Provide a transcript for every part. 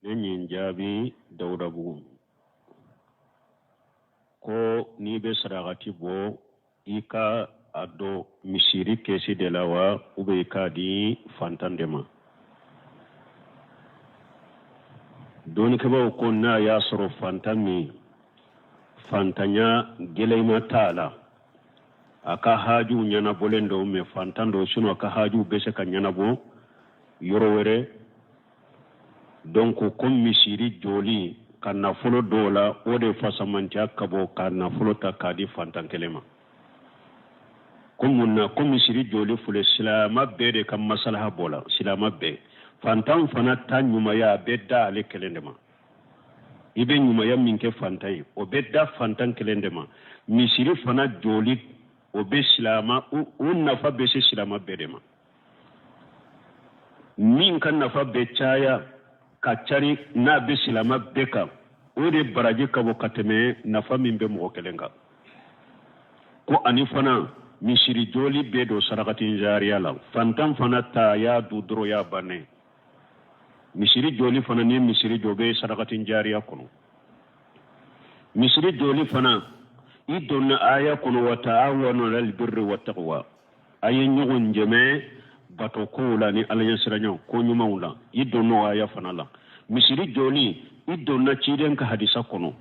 Nenyin jabi Dauda Bugu. Ko ni be sarakati bo ika ado misiri kesi de lawa ube ika di fantandema. Doni keba ko na ya soro fantami fantanya geleima tala. Aka haju nyana bolendo me fantando sino aka haju bese ka nyana bo yorowere. Donc comme misiri joli kana folo dola ode fasamantia kabo kana folo ta kadi fantankelema kumuna komisiri joli fule silama bede kam masalaha bola silama be fantan fana ta nyuma ya bedda ale kelendema ibe nyuma ya minke fantai o bedda fantan kelendema misiri fana joli o be silama unna fa be silama bedema min kan nafa be chaya kacari na be silama beka o de baraji kabo kateme nafa min be mo kelenga ko ani fana misiri joli be do sarakati jariya la fantan fana ta ya dudro ya bane misiri joli fana ni misiri jobe sarakati jariya kono misiri joli fana idonna aya kono wa ta'awanu lal birri wat taqwa ayen nyogon jeme bato ko la ni alayen siranyo ko nyuma wala idonno aya fana la misiri joli idonna chiden ka hadisa kono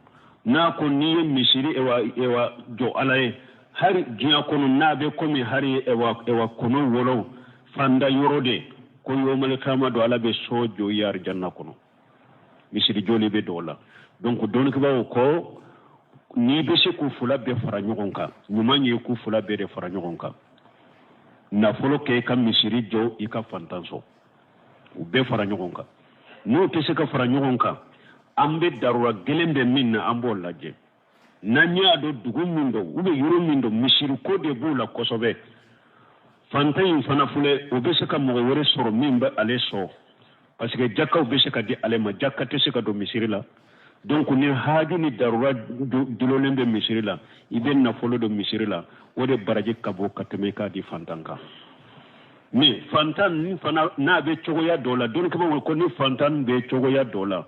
na ko ni misiri ewa jo alaye hari jiya kono na be ko mi hari ewa kono wolo fanda yorode ko yomal kama do ala be sojo yar janna kono misiri joli be dola donc don ko ba ko ni be se ku fula be fara nyogonka nyuma nyi ku fula be de fara nyogonka na folo ke kam misiri jo ika fantanso ube fara nyogonka no te se ka fara nyogonka ambe darura gelembe minna ambo laje nanya do dugu mindo ube yuro mindo misiri ko de bula kosobe fantan fana fule ube se ka mo wore soro mimba ale so parce que jakka ube se ka di ale ma jakka te se ka do misiri la donc ni haaju ni darura dilolembe misiri la ibe na folo do misiri la wode baraje kabo kateme ka di fantanka mais fantan ni fana na be chogoya dola don kaba ko ni fantan be chogoya dola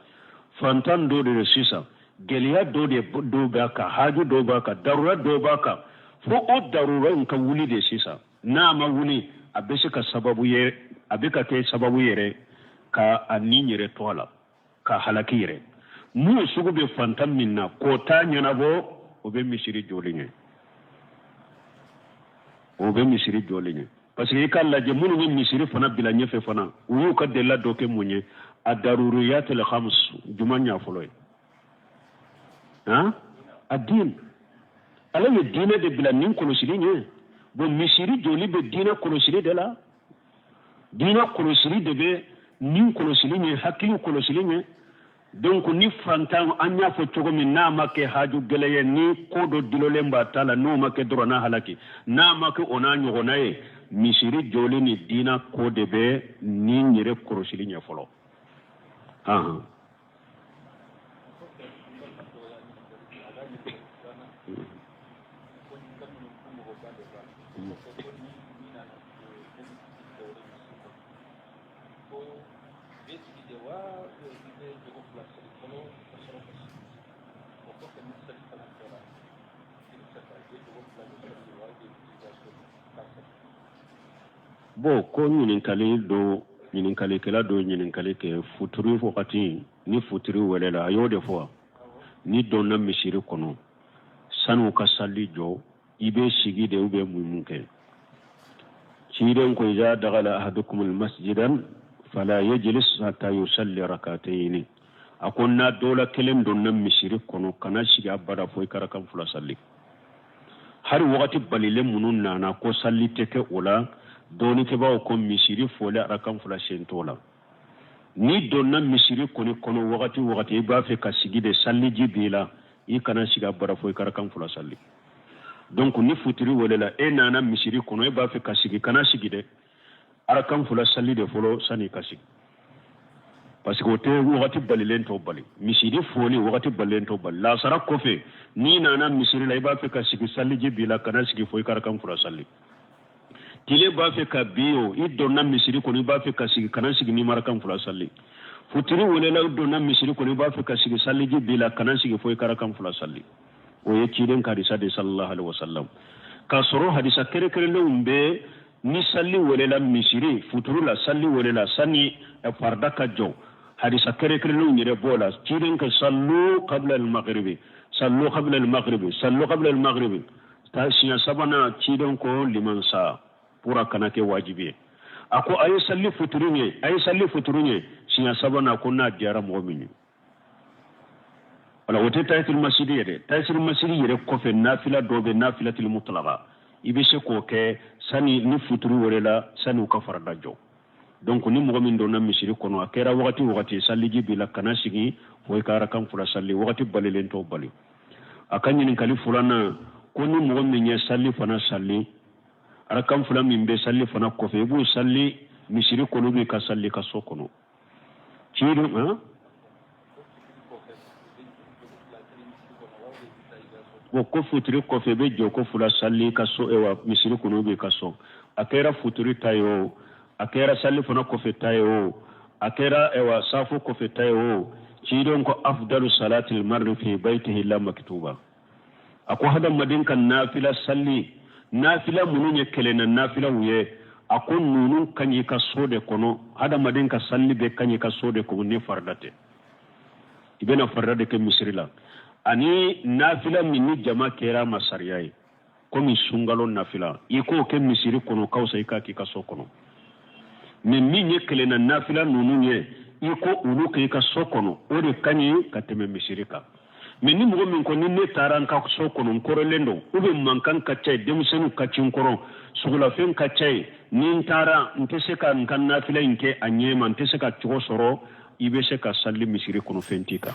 fantan do de sisa geliya do de do ba ka haaju do ba ka darura do ba ka fo o darura in ka wuli de sisa na ma wuli abese ka sababu ye abeka ke sababu yere ka aninyere tola ka halakire mu sugu be fantan minna ko ta nyana bo o be misiri jolinye o be misiri jolinye parce que ikalla je munu ni misiri fana bila nyefe fana uyu ka de la doke munye adaruriyat al khams jumanya foloy ha adin ala ye dina de bila nin kono silinye bo misiri joli be dina kono sili de la dina kono sili de be nin kono silinye hakilu kono silinye donc ni fantan anya fo chogo min na make haju geleye ni kodo dilole mbatala no make drona halaki na make ona nyogona e misiri joli ni dina kode be ni nyere korosili nya folo bo ko nyininkali kela do nyininkali ke futuri fokati ni futuri welela ayode fo ni donna misiri kono sanu ka salli jo ibe sigi de ube mumunke ciiden ko ja dagala ahadukum almasjidan fala yajlis hatta yusalli rak'atayn akonna dola kelem donna misiri kono kana sigi abada fo ikarakan fula salli har wakati balile munun nana ko salli teke ola doni ke bawo ko misiri fole arakan fula sentola ni donna misiri koni kono wakati ba fe ka sigi de salli jibila i kana siga bara fo ikarakan fula salli donc ni futuri wolela e nana misiri kono e ba fe ka sigi kana sigi de arakan fula salli de folo sani ka sigi parce que o te wakati balilen to bali misiri fole wakati balilen to bali la sara kofe ni nana misiri la i ba fe ka sigi salli jibila kana sigi fo ikarakan fula salli tile ba fe ka biyo i donna misiri kono ba fe ka sigi kana sigi ni marakan fula salli futuri wolela donna misiri ko ba fi ka sigi salli ji bila kanan sigi foy kara kan fula salli o ye ciden ka hadisa de sallallahu alaihi wasallam ka soro hadisa kere kere lumbe ni salli wolela misiri futuru la salli wolela sani farda ka jo hadisa kere kere lumbe bola ciden ka sallu qabla al maghribi sallu qabla al maghribi sallu qabla al maghribi ta siya sabana ciden ko liman sa pura kana ke wajibi ako ay salli futurunye siya sabana ko na diara mu'mini wala wote tayatul masjidi yede tayatul masjidi yede ko fe nafila dobe nafilatul mutlaqa ibe se ko ke sani ni futuru worela sani ka farda jo donc ni mu'min do na misiri kono akera wakati salli jibila kana sigi foy kara kan fura salli wakati balelen to bali akanyi ni kali fulana ko ni mu'min ya salli fana salli arakam fulan min be salli fana ko fe bu salli misiri kono be ka salli ka sokono ciidu ko futuri ko fe be joko fula salli ka so ewa misiri kono be ka so akera futuri tayo akera salli fana ko fe tayo akera ewa safu ko fe tayo ciidon ko afdalu salati al-mar'i fi baytihi la maktuba ako hada madin kan nafila salli nafila mununye kelena nafila wuye akon nunun kanyi ka sode kono hada madin ka salli be kanyi ka sode ko ne fardate ibena fardade ke misrila ani nafila minni jama kera masariyai komi sungalo nafila iko ke misiri kono kausa ikaki ka so kono minni nye kelena nafila nununye iko uluke ka so kono ode kanyi ka teme misirika minni mugo min ko ninne taran ka so kono koro lendo ube mankan ka chay demsenu ka cinkoro sugula fen ka chay nin tara ntese ka kan nafila inke anyema ntese ka chugo soro ibe se ka salli misiri kono fentika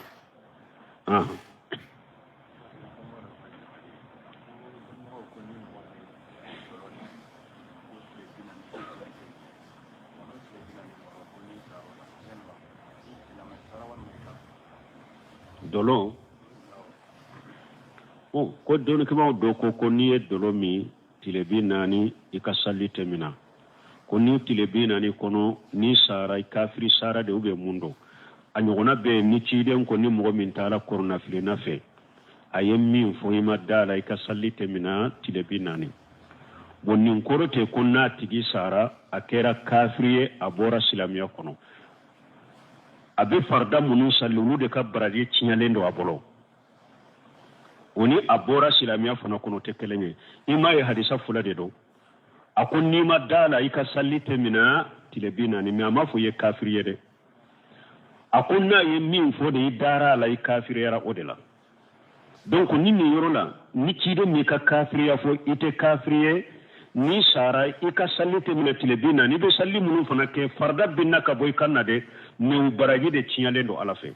dolo ko doni kama do ko ni e dolo mi tilebi nani ikasalli temina ko ni tilebi nani kono ni sara kafiri sara de ube mundo anyogona be ni ciden ko ni mo min tala korona fili nafe ayem min fo ima dala ikasalli temina tilebi nani bonni korote ko na tigi sara akera kafiriye abora silamiya kono abe farda munu sallu de ka baraje cinyalendo abolo oni abora silamiya fana kono tekelenye ima ye hadisa fula de do akon ni ma dala ika salli temina tilebina ni ma fo ye kafiriye de akon na ye min fo de dara la kafiriye ra odela donc ni ni yorola ni cido mi ka kafiriya fo ite kafiriye ni sara ika salli temina tilebina ni be salli munu fana ke farda binna ka boy kanna de ne baraji de cinyalendo alafe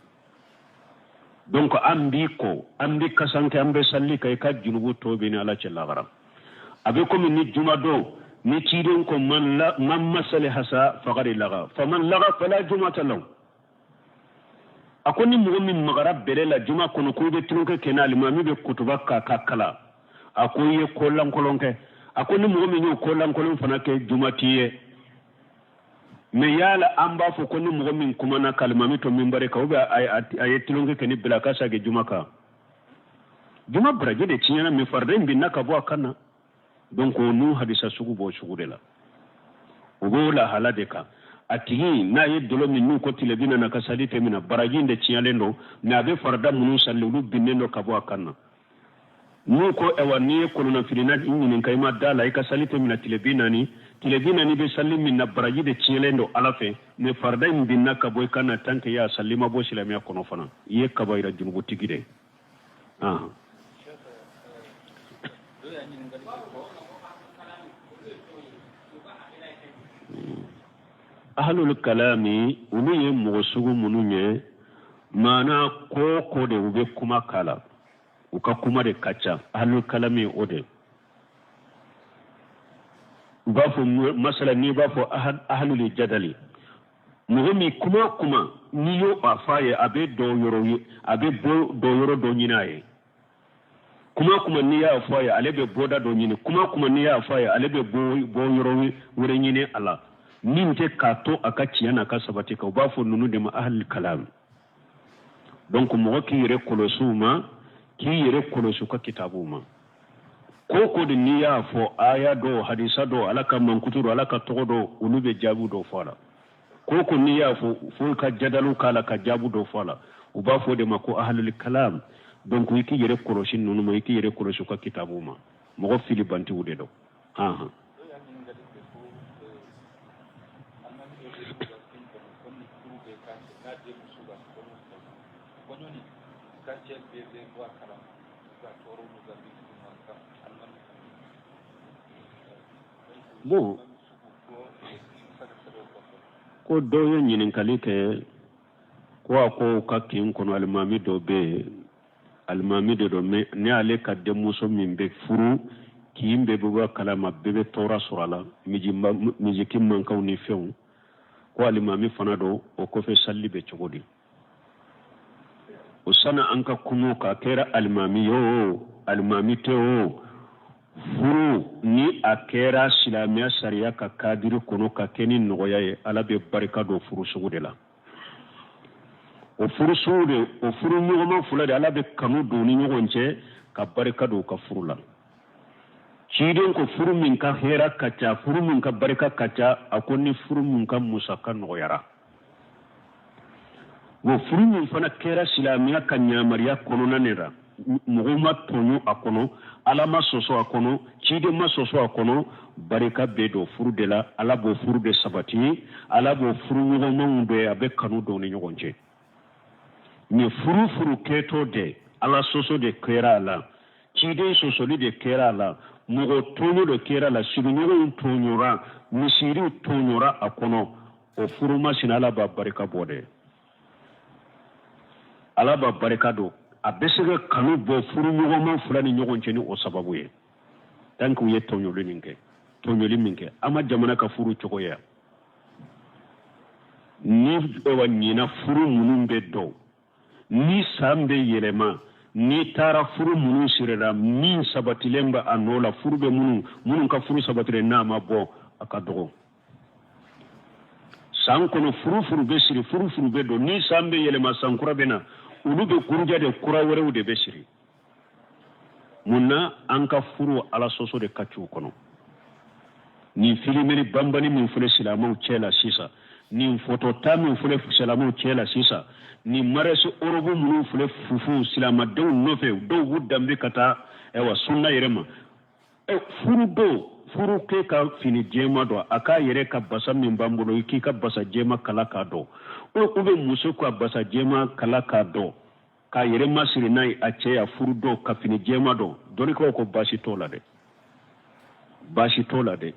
donc ambi kasanke ambe salli kay ka junubu tobe ni ala cella garam abe ko min ni juma do ni ciiden ko man masale hasa faqari laga faman laga fala jumata law akoni mo min magarab bele la juma kono ko be trunke kenal mami be kutuba ka kala akoye kollan kolonke akoni mo min yo kollan kolon fana ke jumatiye me yala amba fo koni mo min kuma na kalmami to min bare ka obe ay tilonge keni bila ka sage jumaka juma braje de tinyana mi farde mbina ka bo akana donc onu hadisa sugu bo sugu de la obo la halade ka atigi na ye dolo min nu ko tilebina na kasali temina baraji de tinyalendo na be farda munu sallu binendo ka bo akana nu ko ewani ko na filina ni kayma dala ay kasali temina tilebina ni be salli min na baraji de tinyalendo alafe ne farda mbina ka bo kana tanke ya sallima bo silamiya kono fana ye kabayra junubu tigide ahlul kalami ulu ye mogosugu munu nye mana ko de ube kuma kala uka kuma de kacha ahlul kalami ode bafo masala ni bafo ahlul jadali muhimmi kuma ni yo afaye abe do yoro do nyinaye kuma ni ya afaye alebe boda do nyine kuma ni ya afaye alebe bo yoro wure nyine ala ninte kato aka ciyana ka sabati ka ba fo nunu de ma ahlul kalam donc mo ki yere kolosuma ki yere kolosu ka kitabuma ko de niya fo aya do hadisa do alaka mankuturu alaka togodo ulube jabu do fala ko niya fo ka jadalu kala ka jabu do fala uba fo de ma ko ahlul kalam donc wiki yere koloshin nunu mo yiki yere kolosu ka kitabuma mo fili banti wude do aha bon ko doyo ñininkali ke ko ka kin kono almami do be almami de do me ne ale ka demuso min be furu kimbe buga kalama bebe tora surala miji kimman kawni few ko almami fana do o ko fe salli be cogodi o sana anka kuno ka kera almami yo almami teo furu ni akera silamiya sariya ka kadiri kono ka keni nogoya ye ala be barika do furu sugu de la o furu sugu de o furu ɲɔgɔnma fula de ala be kanu do ni ɲɔgɔn cɛ ka barika do ka furu la ciden ko furu min ka hera ka ca furu min ka barika ka ca a ko ni furu min ka musaka nɔgɔyara wo furu min fana kɛra silamiya ka ɲamariya kɔnɔna ne ra mɔgɔ ma tɔɲɔ a kɔnɔ ala ma sɔsɔ a kɔnɔ ciden ma sɔsɔ a kɔnɔ barika bɛ don furu de la ala b'o furu de sabati ala b'o furu ɲɔgɔnmanw bɛ a bɛ kanu don ni ɲɔgɔn cɛ nin furu kɛtɔ de ala sɔsɔ de kɛra a la ciden sɔsɔli de kɛra a la mɔgɔ tɔɲɔ de kɛra a la sigiɲɔgɔnw tɔɲɔra misiriw tɔɲɔra a kɔnɔ o furu masina ala b'a barika bɔ dɛ ala b'a barika don a bɛ se ka kanu bɔ furu ɲɔgɔnma fila ni ɲɔgɔn cɛ ni o sababu ye tant que u ye tɔɲɔli min kɛ an ma jamana ka furu cogoya ni wa ɲina furu minnu bɛ dɔn ni san bɛ yɛlɛma ni taara furu minnu sirila min sabatilen bɛ a nɔ la furu bɛ minnu ka furu sabatilen n'a ma bɔ a ka dɔgɔ san kɔnɔ furu bɛ siri furu bɛ don ni san bɛ yɛlɛma san kura bɛ na olu bɛ kuruja de kura wɛrɛw de bɛ siri mun na an ka furu ala sɔsɔ de ka ci u kɔnɔ nin filimeni banbani min filɛ silamɛw cɛ la sisan nin fotota min filɛ silamɛw cɛ la sisan nin marɛsi orobu minnu filɛ fufu silamadenw nɔfɛ dɔw b'u danbe ka taa sunna yɛrɛ ma furu k'e ka fini jɛma dɔn a k'a yɛrɛ ka basa min b'an bolo i k'i ka basa jɛma kala k'a dɔn u bɛ muso ka basa jɛma kala k'a dɔn k'a yɛrɛ masiri n'a ye a cɛ ya furu dɔn ka fini jɛma dɔn dɔnnikaw ko baasi t'o la dɛ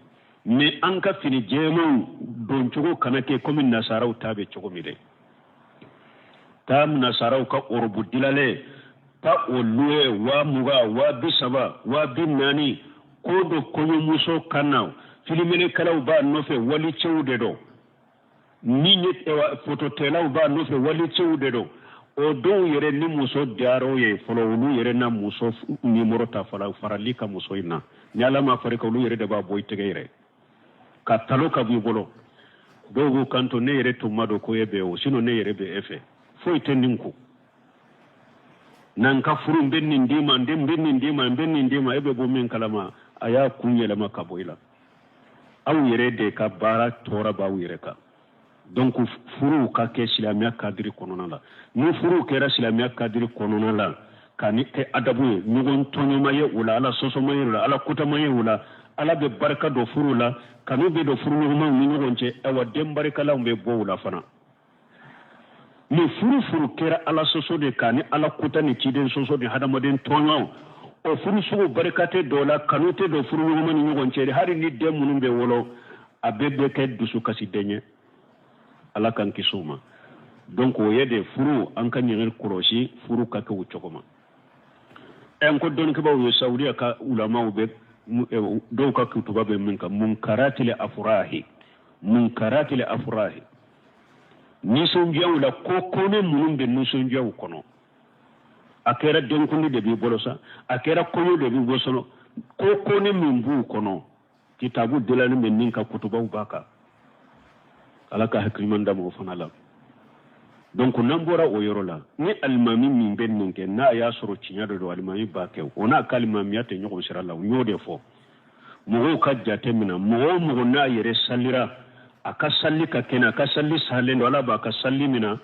mais an ka fini jɛmaw don cogo kana kɛ komi nasaraw ta bɛ cogo min dɛ ta nasaraw ka orobu dilalen ta o luwe 20,000 30,000 40,000 ko do kɔɲɔmuso kan na filiminekɛlaw b'a nɔfɛ walicɛw de dɔn ni fototɛlaw b'a nɔfɛ walicɛw de dɔn o dɔw yɛrɛ ni muso diyar'o ye fɔlɔ olu yɛrɛ na muso nimoro ta farali ka muso in na ni ala ma fari ka olu yɛrɛ de b'a bɔ i tɛgɛ yɛrɛ ka talo ka b'i bolo dɔw b'u kanto ne yɛrɛ tun ma dɔn ko e bɛ o sinon ne yɛrɛ bɛ e fɛ foyi tɛ nin ko n'an ka furu n bɛ nin d'i ma n bɛ nin d'i ma e bɛ bɔ min kalama a y'a kun yɛlɛma ka bɔ i la aw yɛrɛ de ka baara tɔɔrɔ b'aw yɛrɛ kan donc furuw ka kɛ silamɛya kadiri kɔnɔna la ni furuw kɛra silamɛya kadiri kɔnɔna la ka ni kɛ adabu ye ɲɔgɔn tɔɲɔma ye o la ala sɔsɔma ye o la ala kotama ye o la ala bɛ barika dɔ furu la kanu bɛ dɔ furu ɲɔgɔnmaw ni ɲɔgɔn cɛ awa den barikalanw bɛ bɔ o la fana ni furu kɛra ala sɔsɔ de kan ni ala kota ni ciden sɔsɔ ni hadamaden tɔɲɔw o furu sugu barika tɛ dɔ la kanu tɛ dɔ furu ɲɔgɔnma ni ɲɔgɔn cɛ hali ni den minnu bɛ wolo a bɛɛ kɛ dusu kasi den ye ala kan kisi u ma donc o ye de furu an ka ɲɛgɛn kɔlɔsi furu ka kɛ o cogo ma n ko dɔnnikɛbaw ye saudiya ka ulamaw bɛ dɔw ka kutuba bɛ min kan munkaratil afrahi nisɔndiyaw la ko kone minnu bɛ nisɔndiyaw kɔnɔ a kɛra denkundi de b'i bolo sa a kɛra kɔɲɔ de b'i bolo ko kone min b'u kɔnɔ kitabu dilannen bɛ min ka kutubaw b'a kan ala ka haklimanda mo fana la donc nambora o yoro la ni almami min ben non ke na ya soro cinya do almami ba ke ona kalimami ate nyoko sira la nyode fo mo ka jate mina mo na yere salira aka salli ka kena ka salli salen wala ba ka salli mina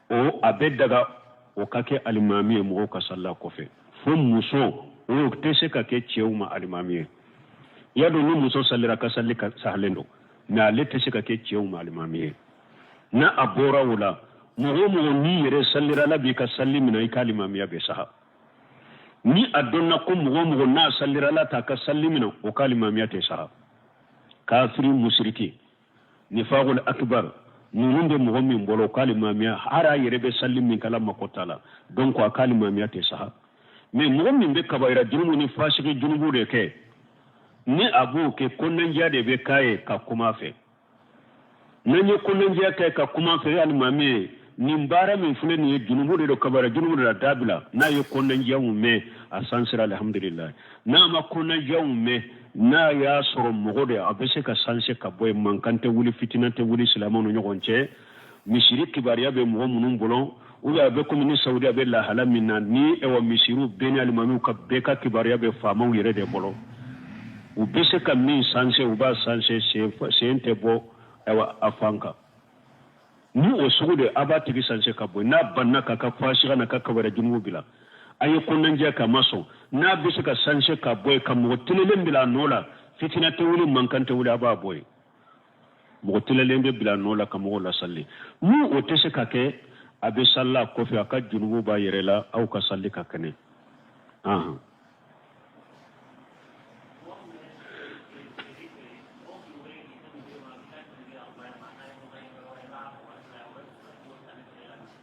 o abedaga o kake almami mo ka salla ko fe fo muso o tese ka ke ciewma almami ya do ni muso sallira ka salli ka salen na le tese ka ke ciewma almami na abora wala mo ni yere sallira la bi ka salli mina kalimami ya be saha ni adonna ko mo na sallira la ta ka salli mina o kalimami ya te saha kafiri musriki nifaqul akbar nununde mo min bolo kalimami ya hara yere be salli min kala makotala donc ko kalimami ya te saha mais mo min be kabaira junubu ni fasiki junubu de ke ni abu ke konnen jade be kaye ka kuma fe nanye konnen jade kai ka kuma fe almami ni mbara min fule ni junubu de kabara junubu de dabila na yo konnen jamu me asansira alhamdulillah na ma konnen jamu me na ya soro mogode abese ka sanse ka boy mankante wuli fitinante wuli islamano nyogonche misiri kibariya be mo munun bolon uya be komini saudi be la hala minna ni e wa misiru beni almami ka be ka kibariya be fama yere de bolo u bese ka min sanse u ba sanse se ente bo e wa afanka ni o sugude abati sanse ka boy na banna ka fashi na ka kabara junubu bila ayi kunnan je ka maso na bisu ka sanse ka boy ka mo tilelen bila nola fitina te wuli mankante wuli aba boy mo tilelen be bila nola ka mo la salli mu o tese ka ke abe salla ko fi aka junubu ba yerela au ka salli ka kane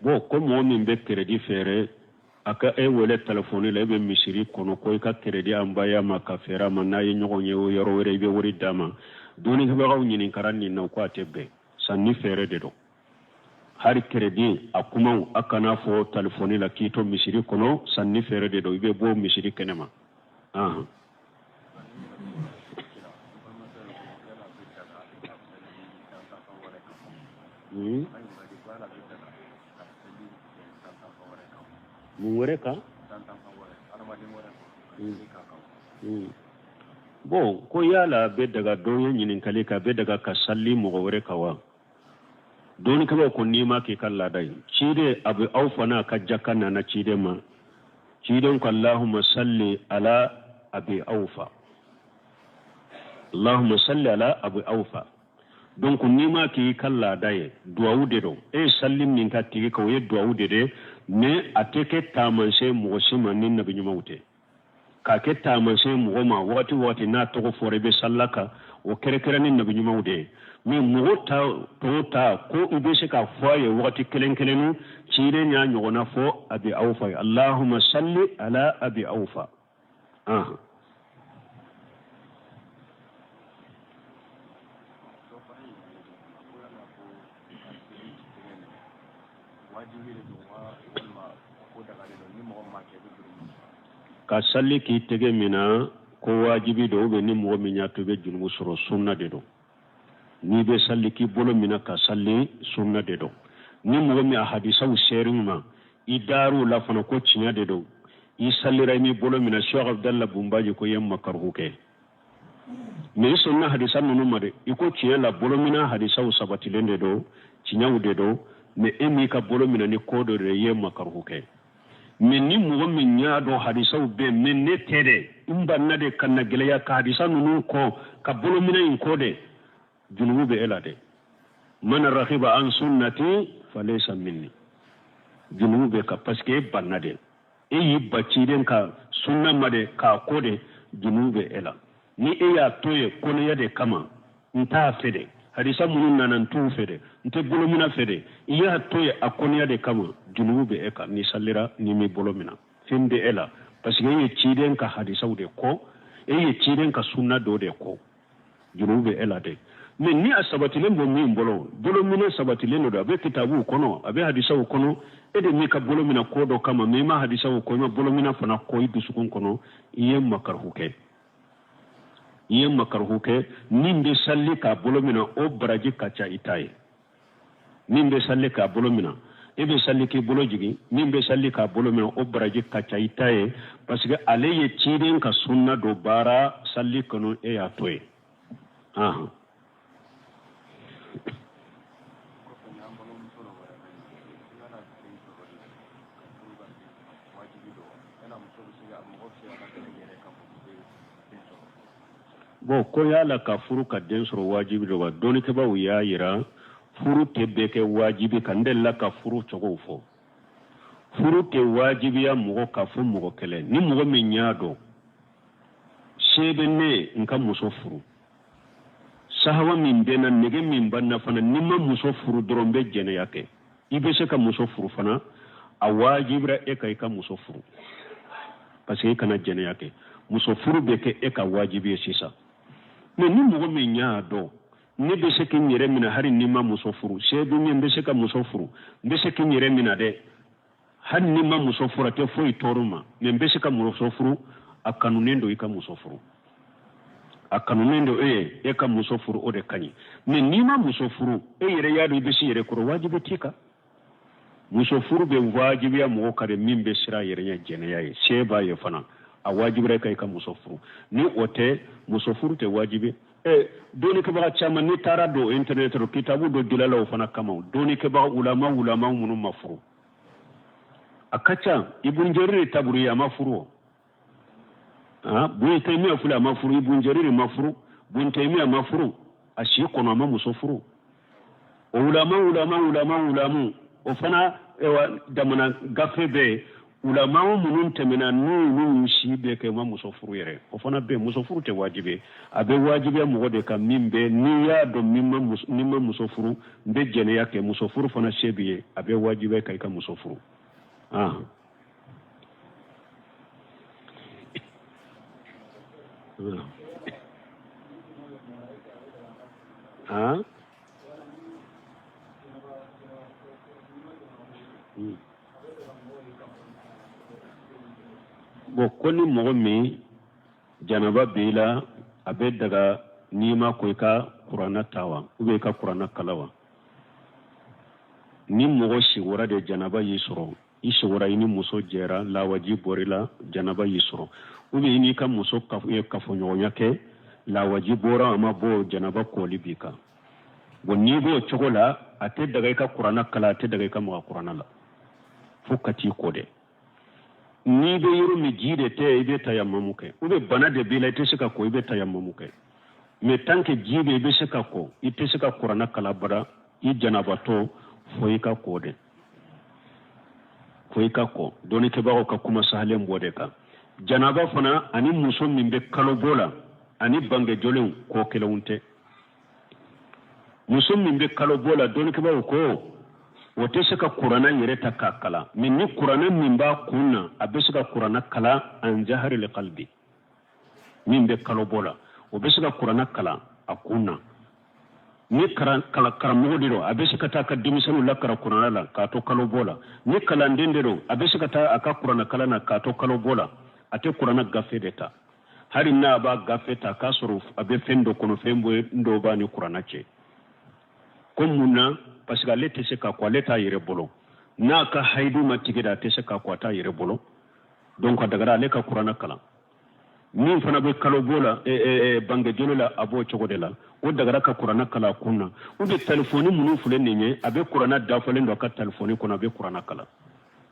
bo ko mo min be credit fere aka e wele telephone la be misiri kono ko ka credit ambaya maka fera manna yi nyogonye o yoro were be wori dama doni ko gaw nyini karani na ko atebe sanni fere de do hari credit akuma akana fo telephone la kito misiri kono sanni fere de do be bo misiri kenema Mungureka bon ko yala be daga don yin kale ka be daga ka salli mu gore kawa don ka ba ko nima ke kalla dai cide abu aufana ka jakanna na cide ma ciden ko Allahumma salli ala abi aufa Allahumma salli ala abi aufa donc nima ke kalla dai duawude do e sallim min ka tigi ko ye duawude de mais ateke tamanse mo sima nin nabi nyumawte ka ke tamanse mo ma wati na to fore be sallaka o kere nin nabi nyumawde mais mo ta ko ibe se ka foye wati kelen cire nya nyogona fo abi aufa Allahumma salli ala abi aufa ka salli ki tege mina ko wajibi do be ni mo mi nyato be junubu soro sunna de do ni be salli ki bolo mina ka salli sunna de do ni mo mi hadisa u sharing ma idaru la fana ko cinya de do i salli ray mi bolo mina Sheikh Abdallah Bumbaji ko yem makarhu ke me sunna hadisa nunu made iko cinya la bolo mina hadisa u sabati lende do cinya u de do me emi ka bolo mina ni kodo de yem makarhu ke min ni mo min nyaado hadisa be min ne tede imbanna de kanna geleya ka hadisa nunu ko ka bolo mina in kode junubu be elade man rakhiba an sunnati falaysa minni junubu be ka paske bannade e yibba ciden ka sunna made ka kode junubu be ela ni e ya toye kono yade kama nta fede hadisa munun nanan tu fede nte bolo mina fede iya toye akono yade kama junubu be eka ni sallira ni mi bolo mina finde ela parce que ye ciden ka hadisa de ko e ye ciden ka sunna do de ko junubu be ela de mais ni asabatilen bo mi bolo mina sabatilen do abe kitabu kono abe hadisa kono e de mi ka bolo mina ko do kama me ma hadisa ko ma bolo mina fana ko idu sukun kono iye makarhuke iye makaruhu ke nimbe salli ka bolo mina o baraji kacha itaye nimbe salli ka bolo mina ebe salli ki bolo jigi nimbe salli ka bolo mina o baraji kacha itaye parce que ale ye ciiden ka sunna do bara salli kanu e ya toye bon ko yala ka furu ka den sɔrɔ wajibi do wa doni ke baw ya yira furu te be ke wajibi kan della ka furu cogo fo furu te wajibi ya mogo ka fo mogo kele ni mogo min nya do sebe ne nka muso furu sahawa min bena nege min banna fana ni ma muso furu doron be jene yake ibe se ka muso furu fana a wajibra e ka muso furu parce que kana jene yake muso furu be ke e ka wajibi sisa mais ni mogo min nya do ne be se kin yere mina hari ni ma muso furu sebe ni be se ka muso furu be se kin yere mina de har ni ma muso furu te foi toruma mais be se ka muso furu akanunendo ika muso furu akanunendo e ka muso furu o de kanyi mais ni ma muso furu e yere ya do be se yere ko wajibi tika muso furu be wajibi ya mogo kare min be sira yere nya jene yayi seba ye fana a wajibire kai ka muso furu ni ote muso furu te wajibi doni ke ba chama ni tara do internet ro kitabu do dilala fana kama doni ke ba ulama munu mafuru akacha ibn jarir taburi ya mafuru bu taymiya fula mafuru ibn jarir mafuru bun taymiya mafuru ashi kono ma muso furu ulama o fana damana gafe be ulama munun temena nu shi be ke ma muso furu yere o fana be muso furu te wajibe abe wajibe mo de ka mimbe ni ya do mimma muso furu be jene yake muso furu fana shebiye abe wajibe kai ka muso furu bo koni mogo mi janaba bila abe daga nima ko ka qur'ana tawa ube ka qur'ana kalawa ni mogo sigora de janaba yisro isogora ini muso jera la wajiborila janaba yisro ube ini ka muso kafo nyonya ke la wajibora ama bo janaba ko libika bo ni bo chogola ate daga ka qur'ana kala ate daga ka mo qur'ana la fukati ko de ni be yuru mi jide te ibe tayammamu ke ube bana de bila te sika ko ibe tayammamu ke me tanke jibe ibe sika ko ite sika qur'ana kala bara I janaba to foika ko de foika ko doni ke bawo ka kuma sahalen bode ka janaba fana ani muso min be kalo bola ani bange jolen ko kelawunte muso min be kalo bola doni ke bawo ko wote saka qur'ana yere takakala min ni qur'ana min ba kunna abe saka qur'ana kala an jahari li qalbi min be kalo bola o be saka qur'ana kala akunna ni kala karamogo diro abe saka ta ka dimisanu la kara qur'ana la ka to kalo bola ni kala ndendero abe saka ta aka qur'ana kala na ka to kalo bola ate qur'ana gafe deta hari na ba gafe ta ka suruf abe fendo kono fembo ndo ba ni qur'ana ce komuna parce que ale tese ka kwa leta yere bolo na ka haidu matigeda tese ka kwa ta yere bolo donc daga ale ka qur'ana kala min fana be kalo bola bange jolola abo chogodela o daga ka qur'ana kala kunna o be telefoni munu fule nenye abe qur'ana da fale ndo ka telefoni kuna be qur'ana kala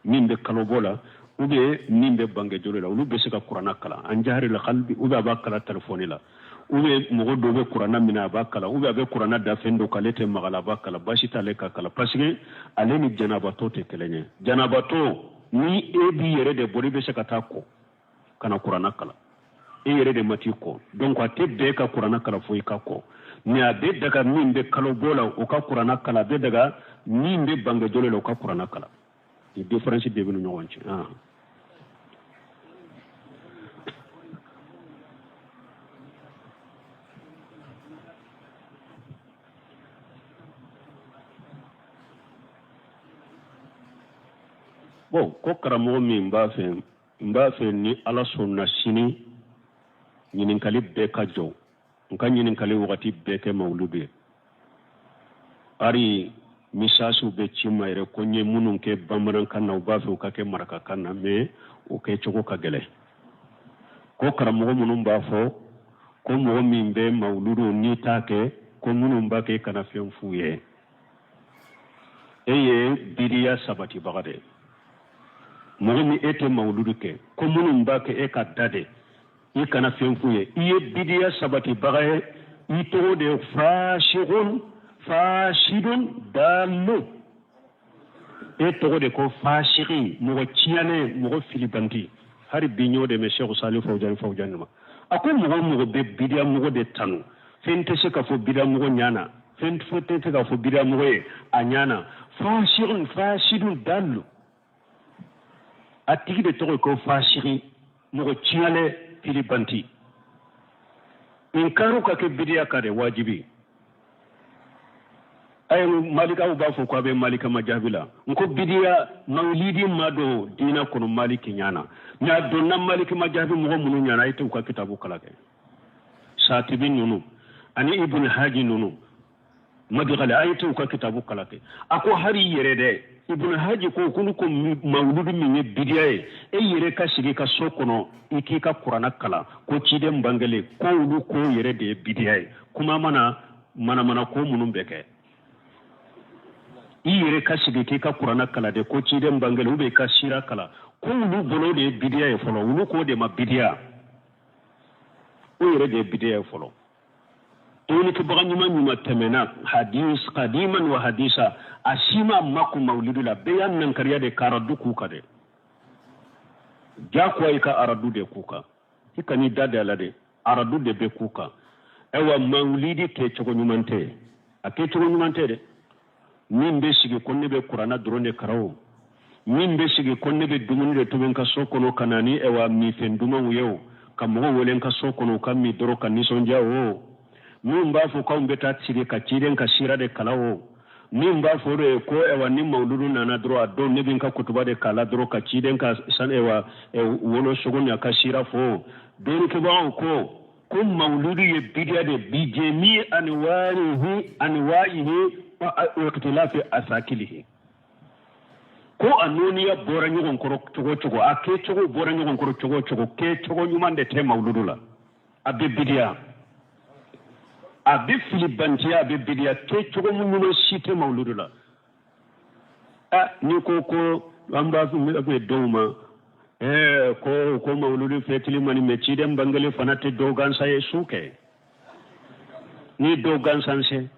min be kalo bola o be min be bange jolola o be se ka qur'ana kala an jahri la qalbi o be ba kala telefoni la ube mogo do be qur'ana mina bakala ube be qur'ana da fendo kalete magala bakala bashita le kala parce que ale ni janaba to te kelenye janaba to ni ebi yere de bori be sekata ko kana qur'ana kala e yere de mati ko donc ate be ka qur'ana kala foi ka ko ni abe daga min be kalo bola o ka qur'ana kala be daga min be banga jole o ka qur'ana kala di difference be binu nyonchi bon ko karamo min mba fe ni ala sonna sini nyininkali be ka jo nkanyin kale wakati beke mauludu ari misasu be cima ire konye munun ke bamanan kanna ubafe ukake maraka kanna me uke choko kagele ko karamogo munun bafo ko mogo min be mauludu ni take ko munun bake kana fen fuye eye bidiya sabati bagade mogo mi ete mauludu ke ko munun bake e ka dade i kana fen fuye iye bidiya sabati bagaye i togo de fashidun dalu e togo de ko fashiri mogo ciyane mogo filibanti hari binyo de me Cheikh Salih Fawjan ma ako mogo be bidiya mogo de tanu fente se ka fo bidiya mogo nyana fente fote ka fo bidiya mogo e anyana fashidun dalu atigi de togo ko fashiri mogo ciyane filibanti inkaru ka ke bidiya kare wajibi ay malika ba fo ko be malika majabila nko bidiya mawlidi mado dina kono maliki nyana nya donna maliki majabi mo munu nyana ite ko kitabu kala ke satibin nunu ani ibn haji nunu madghala ayatu ko kitabu kala ke ako hari yere de ibn haji ko kunu ko mawludi min bidiya e yere ka sigi ka sokono iki ka qur'ana kala ko cide mbangale ko lu ko yere de bidiya kuma mana ko munun beke i yere ka sigi ke ka qur'ana kala de ko cide mbangale ube ka shira kala ko lu bolo de bidiya e folo lu ko de ma bidiya o yere de bidiya e folo toni ke baganyuma nyuma temena hadis qadiman wa hadisa asima maku maulidu la bayan nan kariya de karadu kuka de jakwa ika aradu de kuka ikani dade alade aradu de be kuka ewa maulidi ke chogo nyumante ake chogo nyumante de min be sigi konne be qur'ana drone karawo min be sigi konne be dumuni de tuben ka sokono kanani ewa mi fenduma wuyo kamo wolen ka sokono kam mi doro kan nisonja o min ba fo kaw beta tsire ka ciren ka shira de kalawo min ba fo re ko ewa ni mauludu nana dro ado ne bin ka kutuba de kala dro ka ciren ka san ewa wono shogon ya ka shira fo don ke ba ko mauludu ye bidia de bijemi anwaihi wa ikhtilafi asakilihi ko anoniya bora nyogon koro chogo ake chogo bora nyogon koro chogo ke chogo nyumande te mauludu la abbe bidia abe filibantiya abe bidiya ke chogo mununo site mauludu la ni ko amba fu mi abe doma ko mauludu fetili mani mechide mbangale fanate dogan saye suke ni dogan sanse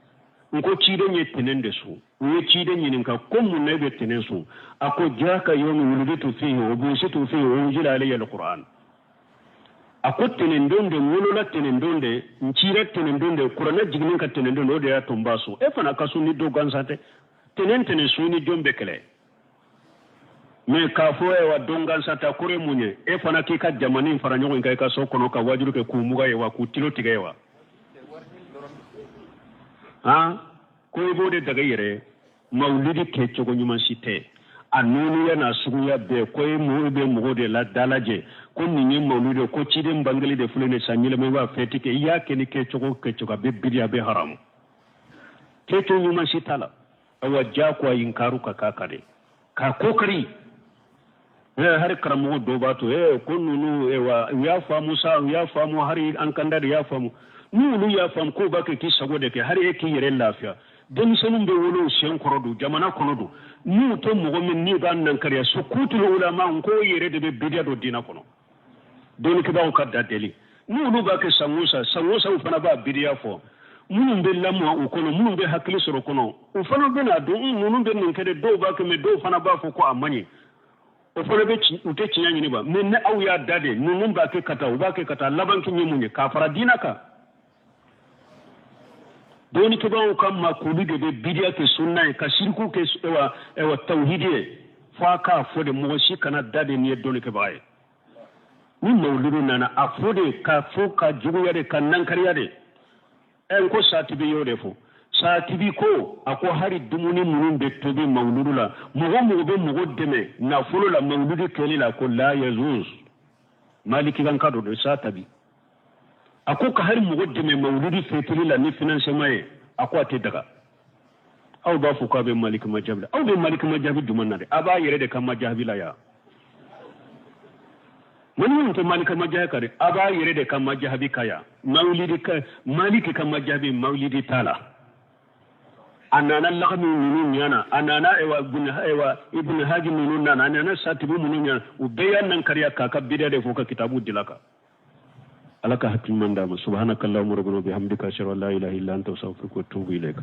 nko chide nye tenende su uye chide nye ninka komu nebe tenensu ako jaka yomi wulubitu fihi obusitu fihi unjila alayya al-Qur'an ako tenendonde wolola tenendonde nchira tenendonde kurana jignin ka tenendonde ode ya tumbasu fana kasu ni dogan sate tenen su ni jombe kele me kafo wa dongan sata kure munye fana kika jamani faranyo ngai ka sokono ka wajuru ke kumuga yewa kutilo tigewa ko ibode daga yere maulidi ke chogo nyuma site anuni yana suguya be ko mu be mu de la dalaje ko ni maulidi ko cide mbangali de fulene sanyile me wa feti ke ya ke ni ke chogo be bidia be haram ke to nyuma sitala awajja ko inkaru ka kakare ka kokari har karamu do bato ko nunu ewa ya famu ya famu hari an kandar ya famu nunu ya fam ko baka ki sagode ke har yake yere lafiya dan sanun be wolo shen korodu jamana konodu nu to mo min ni ban nan kariya sukutul ulama ko yere de be bidia do dina kono don ke ba ko kadda deli nunu baka samusa ufana ba bidia fo mun be lamu o kono mun be hakili soro kono ufana be na do nunu be nin kede do baka me do fana ba fo ko amani o fana be ute cinyani ni ba men na au ya dade nunu baka kata laban kin yemunye ka fara dina ka doni ke ba ko ma ko de be bidia ke sunna ka shirku ke ewa tauhidi fa ka fo de mo shi kana dade ni doni ke bae ni mawludu nana afode ka fo ka jugu yade kan nan kariya de ko satibi yode fo satibi ko ako hari dumuni munun be tobi mawludu la mo be mo deme na fulo la mawludu kele la ko la yazuz maliki kan kado de satabi ako ka har mugo deme maulidi fetili la ni financement ye ako ate daga aw ba fu ka be malik majhabi aw be malik majhabi duman na de aba yere de kan majhabi la ya wani to malik majhabi kare aba yere de kan majhabi kaya maulidi ka malik kan majhabi maulidi tala anana lakami minun yana anana ibn hajim minun nana anana satibu minun yana ubayan nan kariya kaka bidda de foka kitabu dilaka alaka hakim manda subhanakallahumma rabbana bihamdika ashhadu an la ilaha illa anta astaghfiruka wa atubu ilaik